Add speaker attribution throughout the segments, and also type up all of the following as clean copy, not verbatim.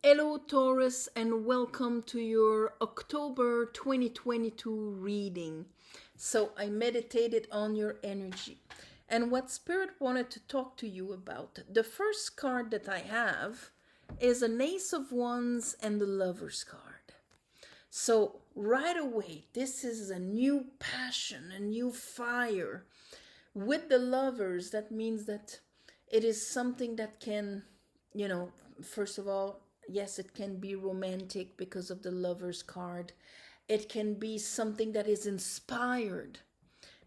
Speaker 1: Hello, Taurus, and welcome to your October 2022 reading. So, I meditated on your energy and what Spirit wanted to talk to you about. The first card that I have is an Ace of Wands and the Lover's card. So, right away, this is a new passion, a new fire. With the Lovers, that means that it is something that can, first of all, yes, it can be romantic because of the Lover's card. It can be something that is inspired,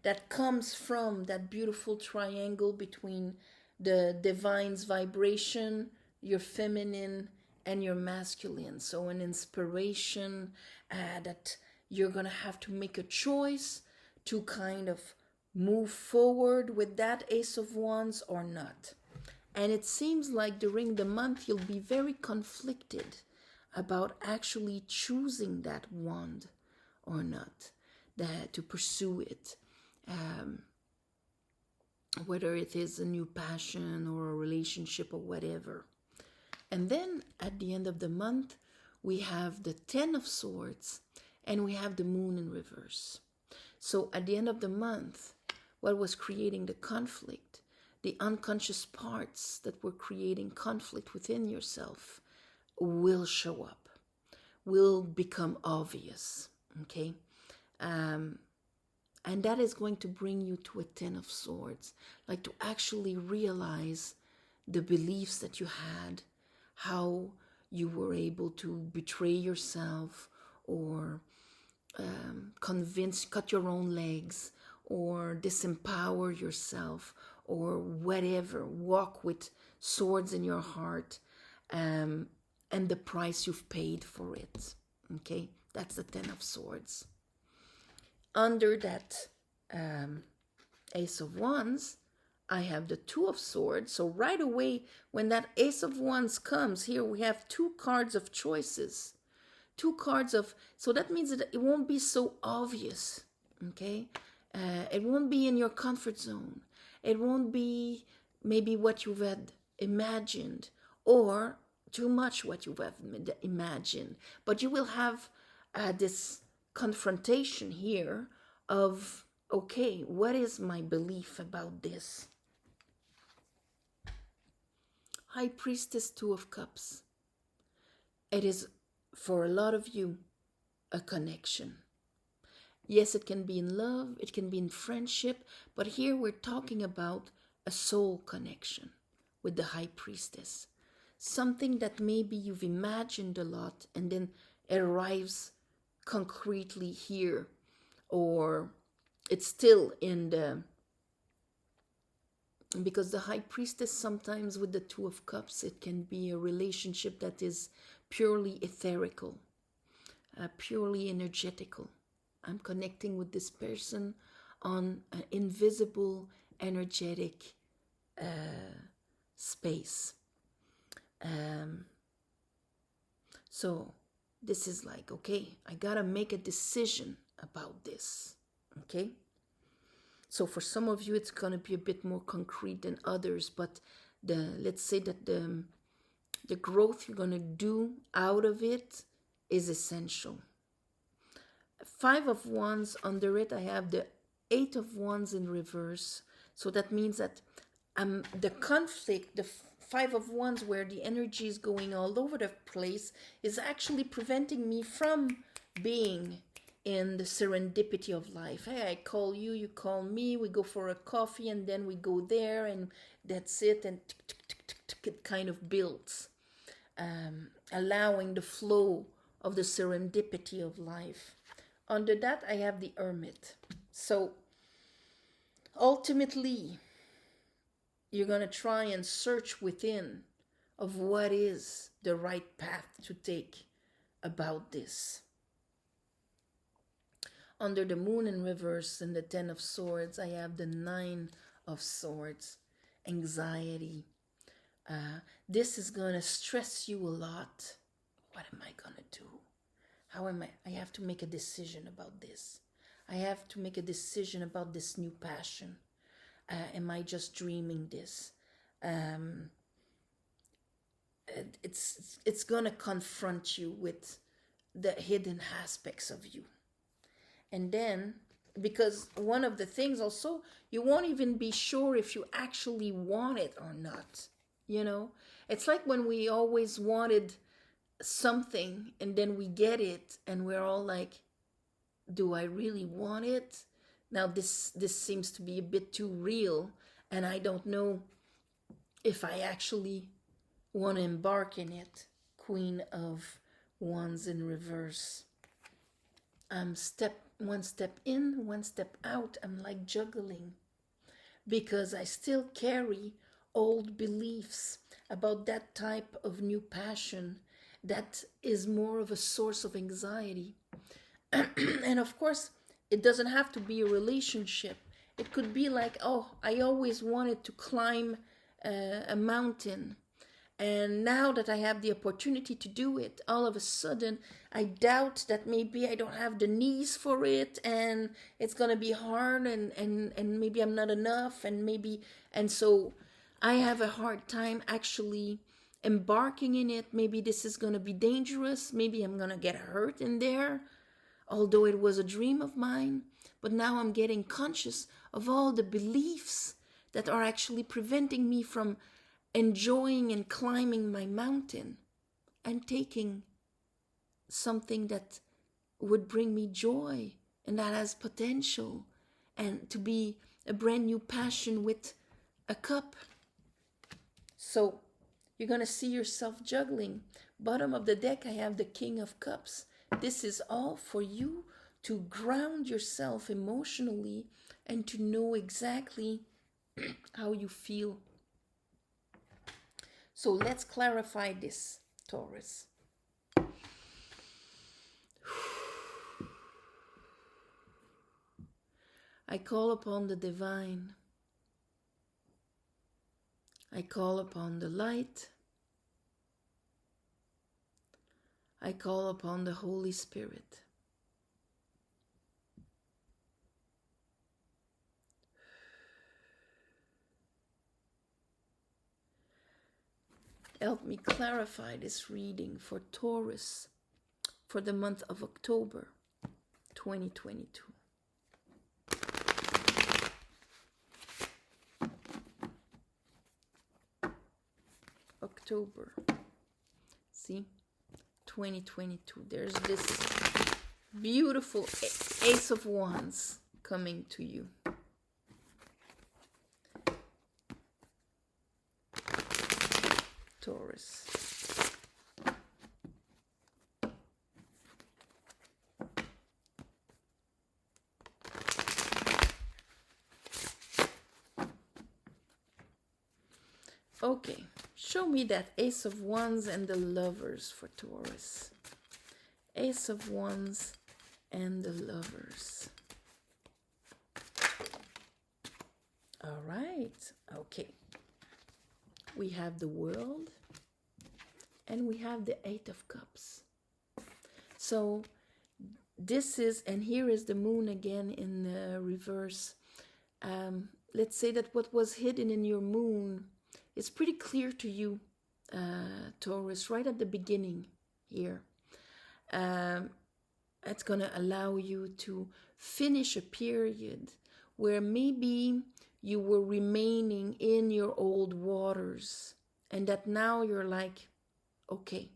Speaker 1: that comes from that beautiful triangle between the divine's vibration, your feminine, and your masculine. So, an inspiration that you're going to have to make a choice to kind of move forward with that Ace of Wands or not. And it seems like during the month you'll be very conflicted about actually choosing that wand or not, to pursue it. Whether it is a new passion or a relationship or whatever. And then at the end of the month, we have the Ten of Swords and we have the Moon in reverse. So at the end of the month, what was creating the conflict, the unconscious parts that were creating conflict within yourself will show up, will become obvious, okay? And that is going to bring you to a Ten of Swords, like to actually realize the beliefs that you had, how you were able to betray yourself or cut your own legs or disempower yourself or whatever, walk with swords in your heart, and the price you've paid for it, okay? That's the Ten of Swords. Under that Ace of Wands, I have the Two of Swords. So right away, when that Ace of Wands comes, here we have two cards of choices. So that means that it won't be so obvious, okay? It won't be in your comfort zone. It won't be maybe what you've had imagined or too much what you have imagined. But you will have this confrontation here of, okay, what is my belief about this? High Priestess, Two of Cups. It is, for a lot of you, a connection. Yes, it can be in love, it can be in friendship, but here we're talking about a soul connection with the High Priestess. Something that maybe you've imagined a lot and then it arrives concretely here, or it's still in the... Because the High Priestess, sometimes with the Two of Cups, it can be a relationship that is purely etherical, purely energetical. I'm connecting with this person on an invisible, energetic space. So this is like, okay, I gotta make a decision about this, okay? So for some of you, it's gonna be a bit more concrete than others, but let's say that the growth you're gonna do out of it is essential. Five of Wands, under it I have the Eight of Wands in reverse. So that means that the conflict, the Five of Wands, where the energy is going all over the place, is actually preventing me from being in the serendipity of life. Hey, I call you, you call me, we go for a coffee, and then we go there, and that's it, and it kind of builds, allowing the flow of the serendipity of life. Under that, I have the Hermit. So, ultimately, you're going to try and search within of what is the right path to take about this. Under the Moon in reverse and the Ten of Swords, I have the Nine of Swords, anxiety. This is going to stress you a lot. What am I going to do? I have to make a decision about this. I have to make a decision about this new passion. Am I just dreaming this? it's gonna confront you with the hidden aspects of you. And then, because one of the things also, you won't even be sure if you actually want it or not. You know, it's like when we always wanted something and then we get it and we're all like, do I really want it? Now this seems to be a bit too real, and I don't know if I actually want to embark in it. Queen of Wands in reverse. I'm one step in, one step out. I'm like juggling because I still carry old beliefs about that type of new passion that is more of a source of anxiety. And of course, it doesn't have to be a relationship. It could be like, oh, I always wanted to climb a mountain. And now that I have the opportunity to do it, all of a sudden, I doubt that maybe I don't have the knees for it, and it's going to be hard, and maybe I'm not enough, and so I have a hard time actually embarking in it. Maybe this is going to be dangerous. Maybe I'm going to get hurt in there, although it was a dream of mine. But now I'm getting conscious of all the beliefs that are actually preventing me from enjoying and climbing my mountain and taking something that would bring me joy and that has potential and to be a brand new passion with a cup. So you're going to see yourself juggling. Bottom of the deck, I have the King of Cups. This is all for you to ground yourself emotionally and to know exactly how you feel. So let's clarify this, Taurus. I call upon the divine. I call upon the light. I call upon the Holy Spirit. Help me clarify this reading for Taurus for the month of October 2022. October. See? 2022. There's this beautiful Ace of Wands coming to you. Taurus. Okay, show me that Ace of Wands and the Lovers for Taurus. Ace of Wands and the Lovers. All right, okay. We have the World and we have the Eight of Cups. So this is, and here is the Moon again in reverse. Let's say that what was hidden in your Moon is pretty clear to you, Taurus, right at the beginning here. It's going to allow you to finish a period where maybe you were remaining in your old waters and that now you're like, okay,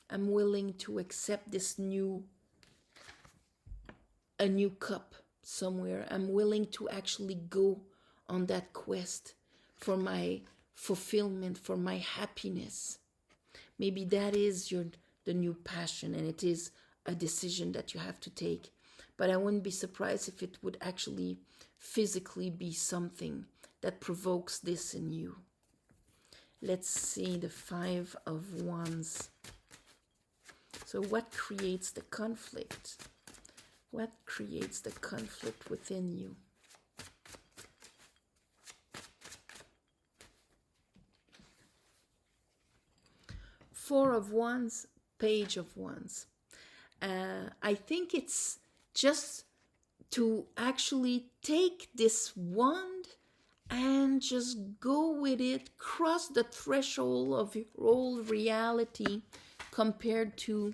Speaker 1: I'm willing to accept this a new cup somewhere. I'm willing to actually go on that quest for my fulfillment, for my happiness. Maybe that is the new passion, and it is a decision that you have to take. But I wouldn't be surprised if it would actually physically be something that provokes this in you. Let's see the Five of Wands. So what creates the conflict? What creates the conflict within you? Four of Wands, Page of Wands. I think it's just to actually take this wand and just go with it, cross the threshold of your old reality compared to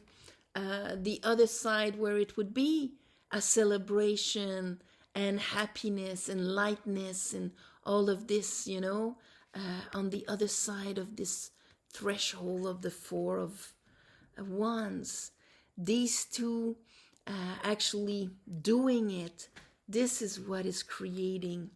Speaker 1: the other side where it would be a celebration and happiness and lightness and all of this, on the other side of this threshold of the Four of Wands. These two actually doing it, this is what is creating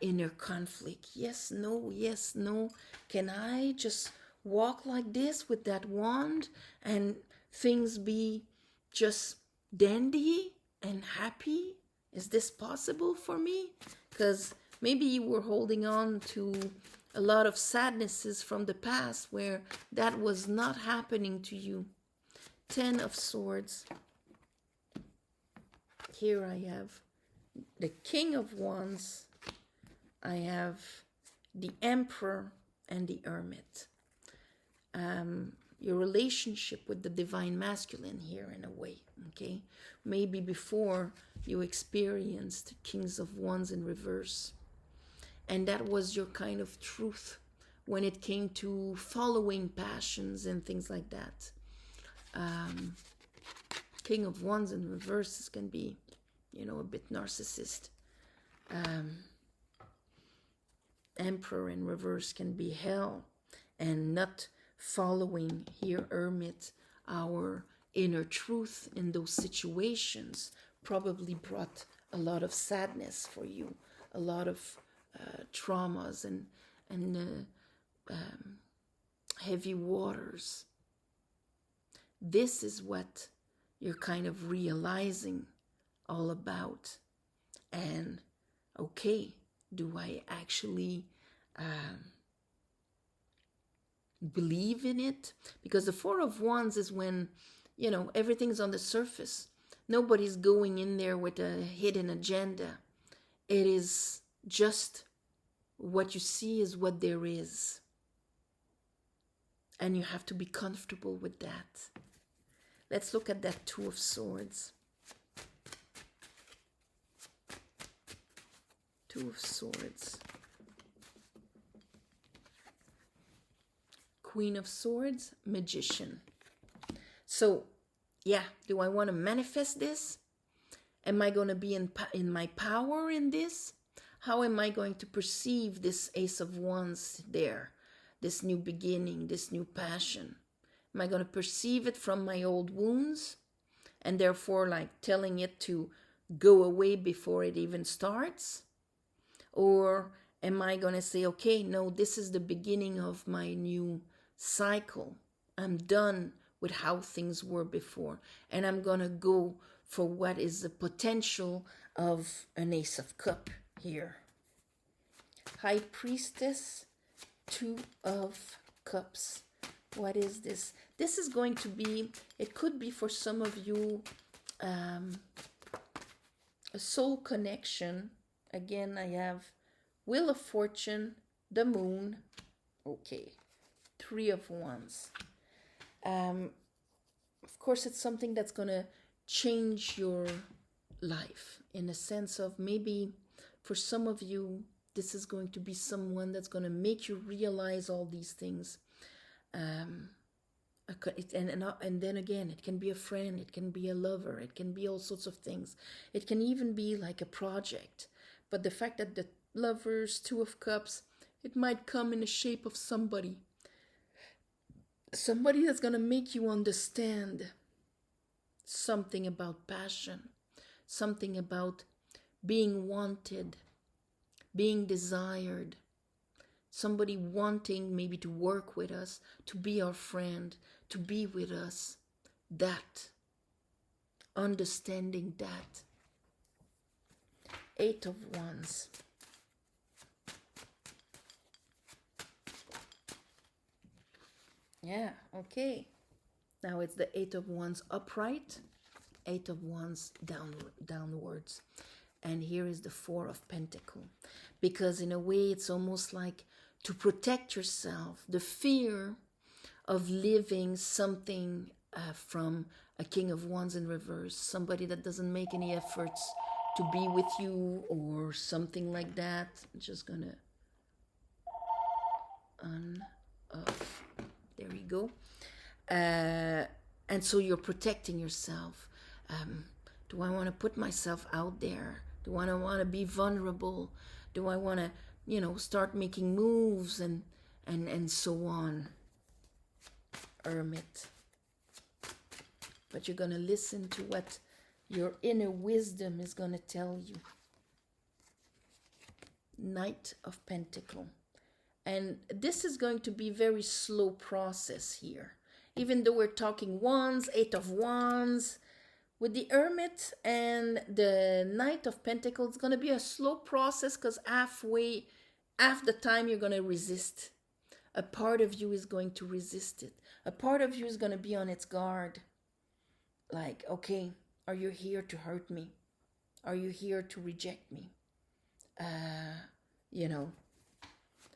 Speaker 1: inner conflict. Yes, no, yes, no. Can I just walk like this with that wand and things be just dandy and happy? Is this possible for me? Because maybe you were holding on to a lot of sadnesses from the past where that was not happening to you. 10 of Swords. Here I have the King of Wands. I have the Emperor and the Hermit. Your relationship with the Divine Masculine here in a way, okay? Maybe before you experienced Kings of Wands in reverse. And that was your kind of truth when it came to following passions and things like that. King of Wands in reverse can be, a bit narcissist. Emperor in reverse can be hell, and not following here, Hermit, our inner truth in those situations probably brought a lot of sadness for you, a lot of traumas and heavy waters. This is what you're kind of realizing all about. And okay, do I actually believe in it? Because the Four of Wands is when, everything's on the surface. Nobody's going in there with a hidden agenda. It is just what you see is what there is. And you have to be comfortable with that. Let's look at that Two of Swords. Two of Swords. Queen of Swords, Magician. So, yeah, do I want to manifest this? Am I going to be in my power in this? How am I going to perceive this Ace of Wands there? This new beginning, this new passion? Am I going to perceive it from my old wounds and therefore telling it to go away before it even starts? Or am I going to say, okay, no, this is the beginning of my new cycle. I'm done with how things were before. And I'm going to go for what is the potential of an Ace of Cups here. High Priestess, Two of Cups. What is this? This is going to be, it could be for some of you, a soul connection. Again, I have Wheel of Fortune, the Moon. Okay, Three of Wands. Of course, it's something that's going to change your life in a sense of maybe for some of you, this is going to be someone that's going to make you realize all these things. And then again, it can be a friend, it can be a lover, it can be all sorts of things. It can even be like a project. But the fact that the Lovers, Two of Cups, it might come in the shape of somebody. Somebody that's going to make you understand something about passion, something about being wanted, being desired, somebody wanting maybe to work with us, to be our friend, to be with us. That, understanding that. Eight of Wands. Yeah, okay. Now it's the Eight of Wands upright, Eight of Wands downwards. And here is the Four of Pentacles. Because in a way, it's almost like to protect yourself, the fear of living something from a King of Wands in reverse, somebody that doesn't make any efforts to be with you or something like that. I'm just gonna on, off. There you go. And so you're protecting yourself. Do I want to put myself out there? Do I want to be vulnerable? Do I want to, start making moves and so on? Hermit. But you're going to listen to what your inner wisdom is going to tell you. Knight of Pentacle. And this is going to be a very slow process here. Even though we're talking wands, 8 of wands, with the Hermit and the Knight of Pentacles, it's going to be a slow process because half the time you're going to resist. A part of you is going to resist it. A part of you is going to be on its guard. Like, okay, are you here to hurt me? Are you here to reject me?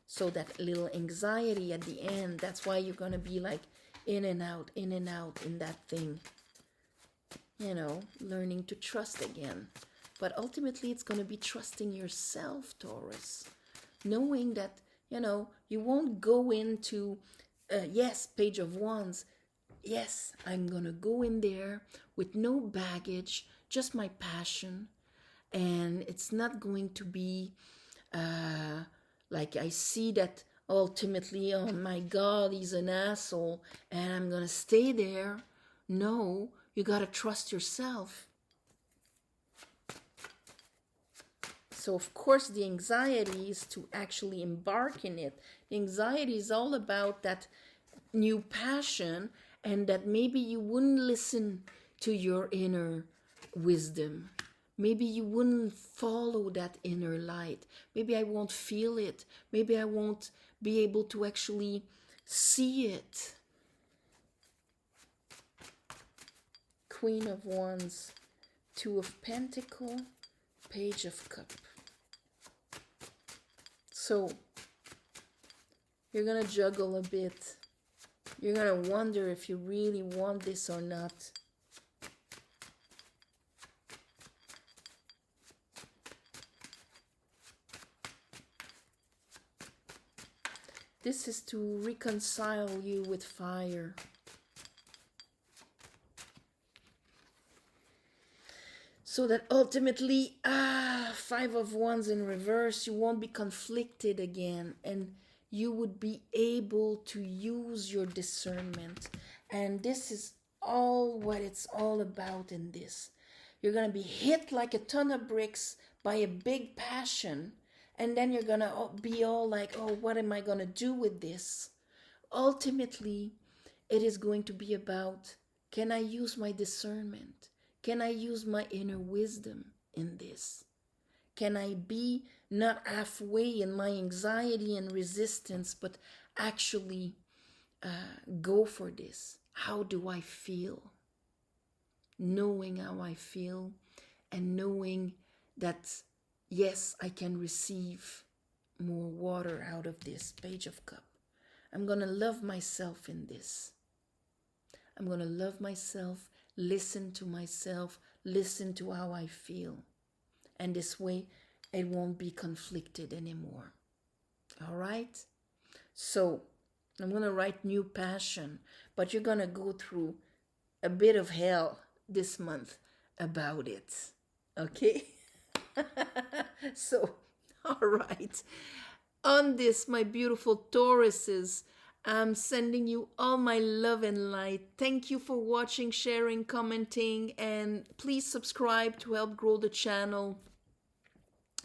Speaker 1: So that little anxiety at the end, that's why you're going to be like in and out in that thing. Learning to trust again. But ultimately, it's going to be trusting yourself, Taurus. Knowing that, you won't go into, yes, Page of Wands. Yes, I'm going to go in there with no baggage, just my passion. And it's not going to be like I see that ultimately, oh my God, he's an asshole and I'm going to stay there. No, you got to trust yourself. So, of course, the anxiety is to actually embark in it. The anxiety is all about that new passion and that maybe you wouldn't listen to your inner wisdom. Maybe you wouldn't follow that inner light. Maybe I won't feel it. Maybe I won't be able to actually see it. Queen of Wands, 2 of Pentacles, Page of Cup. So, you're going to juggle a bit. You're going to wonder if you really want this or not. This is to reconcile you with fire. So that ultimately, 5 of Wands in reverse, you won't be conflicted again. And you would be able to use your discernment. And this is all what it's all about in this. You're going to be hit like a ton of bricks by a big passion. And then you're going to be all like, oh, what am I going to do with this? Ultimately, it is going to be about, can I use my discernment? Can I use my inner wisdom in this? Can I be not halfway in my anxiety and resistance, but actually go for this? How do I feel? Knowing how I feel and knowing that, yes, I can receive more water out of this Page of Cup. I'm going to love myself in this. I'm going to love myself, listen to myself, listen to how I feel. And this way, it won't be conflicted anymore. All right? So, I'm going to write new passion, but you're going to go through a bit of hell this month about it. Okay? So, all right. On this, my beautiful Tauruses, I'm sending you all my love and light. Thank you for watching, sharing, commenting, and please subscribe to help grow the channel.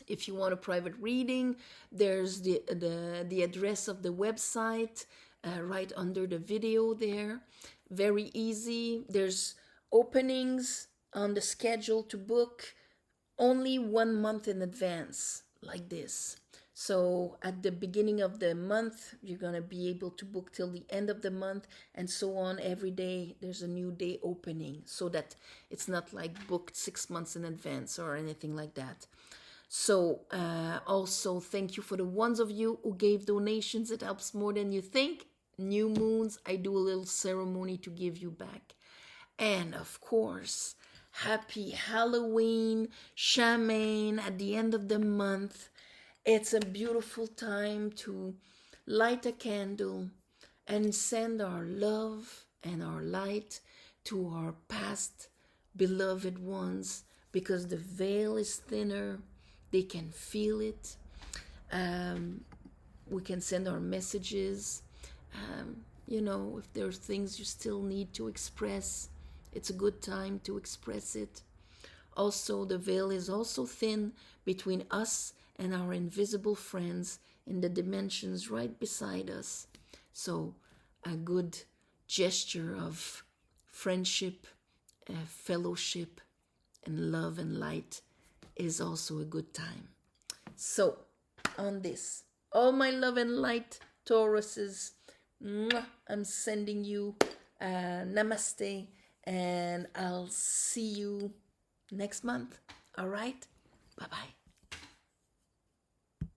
Speaker 1: If you want a private reading, there's the address of the website right under the video there. Very easy. There's openings on the schedule to book only 1 month in advance, like this. So at the beginning of the month, you're going to be able to book till the end of the month, and so on. Every day there's a new day opening, so that it's not like booked 6 months in advance or anything like that. So also thank you for the ones of you who gave donations. It helps more than you think. New moons, I do a little ceremony to give you back. And of course, happy Halloween, shaman at the end of the month. It's a beautiful time to light a candle and send our love and our light to our past beloved ones, because the veil is thinner. They can feel it. We can send our messages. If there's things you still need to express, it's a good time to express it. Also, the veil is also thin between us and our invisible friends in the dimensions right beside us. So, a good gesture of friendship, fellowship, and love and light is also a good time. So, on this, all my love and light, Tauruses, I'm sending you namaste, and I'll see you next month. All right? Bye-bye.